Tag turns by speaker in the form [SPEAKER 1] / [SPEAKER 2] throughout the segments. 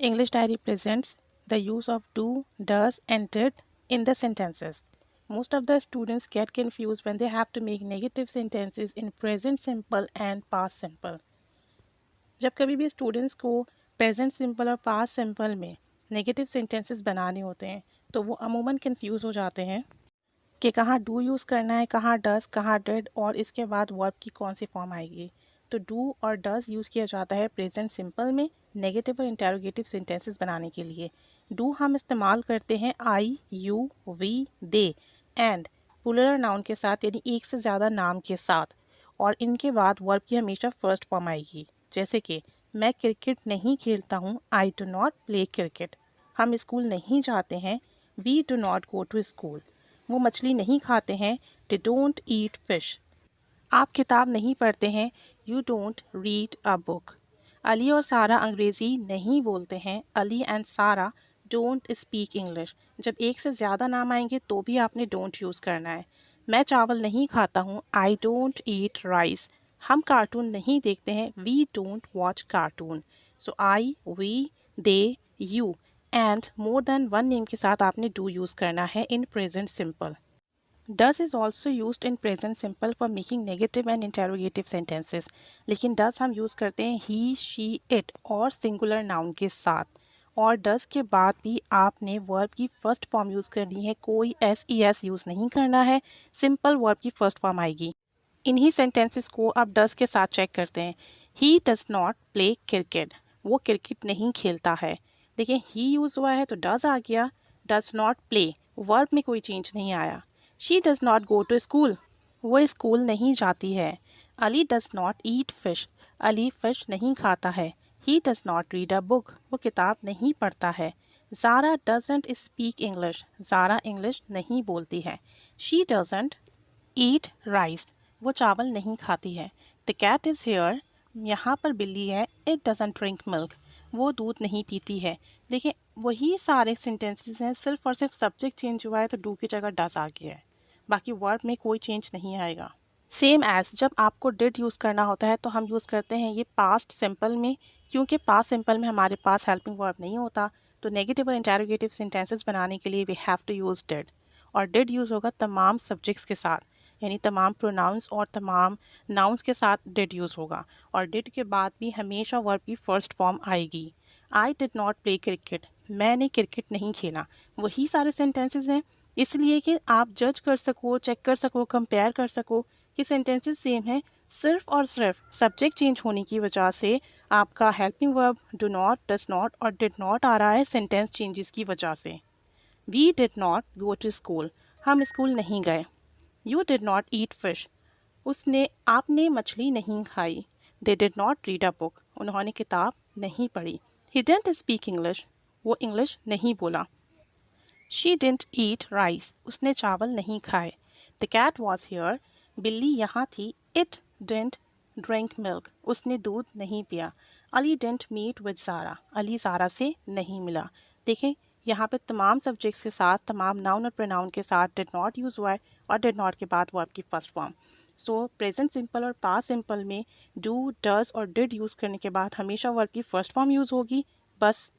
[SPEAKER 1] English Diary presents the use of do, does, and did in the sentences. Most of the students get confused when they have to make negative sentences in present simple and past simple. जब कभी भी students को present simple और past simple में negative sentences बनाने होते हैं तो वो अमूमन कंफ्यूज हो जाते हैं कि कहाँ डू यूज़ करना है, कहाँ डज, कहाँ डिड और इसके बाद वर्ब की कौन सी फॉर्म आएगी। तो डू और डज यूज़ किया जाता है प्रेजेंट सिंपल में नेगेटिव और इंटेरोगेटिव सेंटेंसेस बनाने के लिए। डू हम इस्तेमाल करते हैं I, you, we, they and plural noun के साथ, यानी एक से ज़्यादा नाम के साथ, और इनके बाद वर्ब की हमेशा फर्स्ट फॉर्म आएगी। जैसे कि मैं क्रिकेट नहीं खेलता हूँ, I do not play cricket. हम स्कूल नहीं जाते हैं, we do not go to school. वो मछली नहीं खाते हैं, दे डोंट ईट फिश। आप किताब नहीं पढ़ते हैं, you don't read a book. Ali और सारा अंग्रेज़ी नहीं बोलते हैं, अली एंड सारा डोंट स्पीक इंग्लिश। जब एक से ज़्यादा नाम आएंगे तो भी आपने डोंट यूज़ करना है। मैं चावल नहीं खाता हूँ, आई डोंट ईट राइस। हम कार्टून नहीं देखते हैं, we don't watch cartoon. So I, we, they, you and more than one name के साथ आपने डू यूज़ करना है in present simple. Does is also used in present simple for making negative and interrogative sentences. लेकिन does हम use करते हैं he, she, it और singular noun के साथ। और does के बाद भी आपने verb की फर्स्ट फॉर्म यूज़ करनी है, कोई ses यूज़ नहीं करना है, सिंपल verb की फर्स्ट फॉर्म आएगी। इन्हीं सेंटेंसेस को अब डज के साथ चेक करते हैं। ही डज नॉट प्ले क्रिकेट, वो क्रिकेट नहीं खेलता है। देखिए ही यूज़ हुआ है तो डज आ गया, डज नॉट प्ले, वर्ब में कोई चेंज नहीं आया। She does not go to school, वो स्कूल नहीं जाती है। Ali does not eat fish, Ali fish नहीं खाता है। He does not read a book, वो किताब नहीं पढ़ता है। Zara doesn't speak English, Zara English नहीं बोलती है। शी डजेंट ईट राइस, वो चावल नहीं खाती है। द कैट इज़ हेयर, यहाँ पर बिल्ली है। इट डजंट ड्रिंक मिल्क, वो दूध नहीं पीती है। देखिए वही सारे सेंटेंसेस हैं, सिर्फ और सिर्फ सब्जेक्ट चेंज हुआ है तो डू की जगह डज आ गया है, बाकी वर्ब में कोई चेंज नहीं आएगा। सेम एज जब आपको डिड यूज़ करना होता है तो हम यूज़ करते हैं ये पास्ट सिंपल में, क्योंकि पास्ट सिंपल में हमारे पास हेल्पिंग वर्ब नहीं होता, तो नेगेटिव और इंटेरोगेटिव सेंटेंसेस बनाने के लिए we have to use did. और डिड यूज़ होगा तमाम सब्जेक्ट्स के साथ, यानी तमाम प्रोनाउंस और तमाम नाउंस के साथ डिड यूज़ होगा। और डिड के बाद भी हमेशा वर्ब की फर्स्ट फॉर्म आएगी। I did not play cricket, मैंने क्रिकेट नहीं खेला। वही सारे सेंटेंसेस हैं, इसलिए कि आप जज कर सको, चेक कर सको, कंपेयर कर सको कि सेंटेंसेस सेम हैं। सिर्फ और सिर्फ सब्जेक्ट चेंज होने की वजह से आपका helping verb do not, does not और डिड नॉट आ रहा है सेंटेंस चेंजेस की वजह से। We did not go to school, हम स्कूल नहीं गए। You did not eat fish, उसने आपने मछली नहीं खाई। They did not read a book, उन्होंने किताब नहीं पढ़ी। ही डिडंट स्पीक इंग्लिश, वो इंग्लिश नहीं बोला। शी डिडंट ईट राइस, उसने चावल नहीं खाए। द कैट वॉज हियर, बिल्ली यहाँ थी। इट डिडंट ड्रिंक मिल्क, उसने दूध नहीं पिया। Ali didn't meet with Zara, Ali Zara से नहीं मिला। देखें यहाँ पे तमाम सब्जेक्ट्स के साथ, तमाम नाउन और प्रोनाउन के साथ डिड नॉट यूज़ हुआ है और डिड नॉट के बाद वर्ब की फर्स्ट फॉर्म। सो प्रेजेंट सिंपल और पास्ट सिंपल में डू, डज और डिड यूज़ करने के बाद हमेशा वर्ब की फर्स्ट फॉर्म यूज़ होगी। बस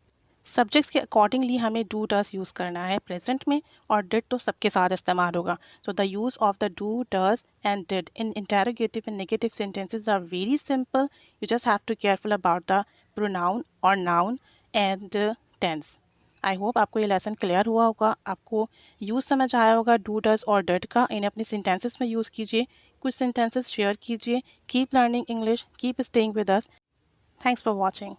[SPEAKER 1] सब्जेक्ट्स के अकॉर्डिंगली हमें डू डज यूज़ करना है प्रेजेंट में, और डिड तो सबके साथ इस्तेमाल होगा। तो the use of the do, does and did in interrogative and negative sentences are very simple. You just have to careful about the pronoun और noun and tense. I hope आपको ये लेसन क्लियर हुआ होगा, आपको use समझ आया होगा do, does और डिड का। इन्हें अपने सेंटेंसेस में यूज़ कीजिए, कुछ सेंटेंसेस शेयर कीजिए। Keep learning English, keep staying with us. Thanks for watching.